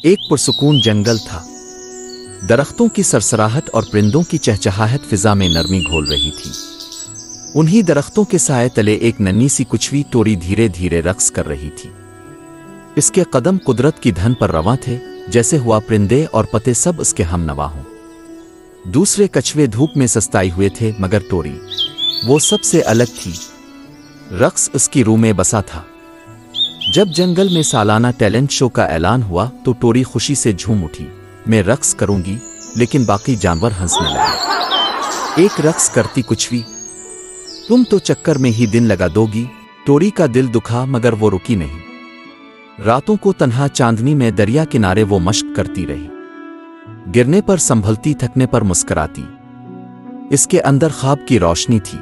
ایک پرسکون جنگل تھا۔ درختوں کی سرسراہٹ اور پرندوں کی چہچہاہٹ فضا میں نرمی گھول رہی تھی۔ انہی درختوں کے سائے تلے ایک ننھی سی کچھوی ٹوری دھیرے دھیرے رقص کر رہی تھی۔ اس کے قدم قدرت کی دھن پر رواں تھے، جیسے ہوا پرندے اور پتے سب اس کے ہم نوا ہوں۔ دوسرے کچھوے دھوپ میں سستائے ہوئے تھے، مگر ٹوری وہ سب سے الگ تھی۔ رقص اس کی روح میں بسا تھا۔ جب جنگل میں سالانہ ٹیلنٹ شو کا اعلان ہوا تو ٹوری خوشی سے جھوم اٹھی۔ میں رقص کروں گی، لیکن باقی جانور ہنسنے لگے۔ ایک رقص کرتی کچھوی، تم تو چکر میں ہی دن لگا دو گی۔ ٹوری کا دل دکھا، مگر وہ رکی نہیں۔ راتوں کو تنہا چاندنی میں دریا کنارے وہ مشق کرتی رہی، گرنے پر سنبھلتی، تھکنے پر مسکراتی۔ اس کے اندر خواب کی روشنی تھی۔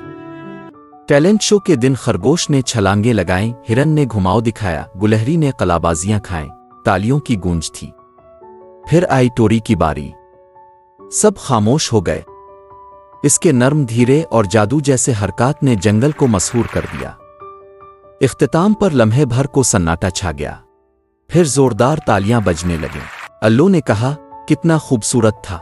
ٹیلنٹ شو کے دن خرگوش نے چھلانگیں لگائیں، ہرن نے گھماؤ دکھایا، گلہری نے قلابازیاں کھائیں، تالیوں کی گونج تھی۔ پھر آئی ٹوری کی باری۔ سب خاموش ہو گئے۔ اس کے نرم، دھیرے اور جادو جیسے حرکات نے جنگل کو مسحور کر دیا۔ اختتام پر لمحے بھر کو سناٹا چھا گیا، پھر زوردار تالیاں بجنے لگیں۔ الو نے کہا، کتنا خوبصورت تھا۔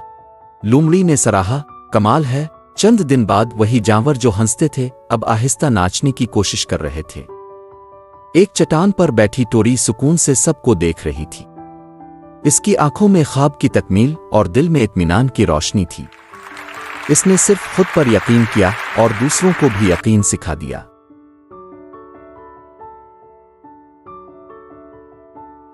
لومڑی نے سراہا، کمال ہے۔ چند دن بعد وہی جانور جو ہنستے تھے اب آہستہ ناچنے کی کوشش کر رہے تھے۔ ایک چٹان پر بیٹھی ٹوری سکون سے سب کو دیکھ رہی تھی۔ اس کی آنکھوں میں خواب کی تکمیل اور دل میں اطمینان کی روشنی تھی۔ اس نے صرف خود پر یقین کیا اور دوسروں کو بھی یقین سکھا دیا۔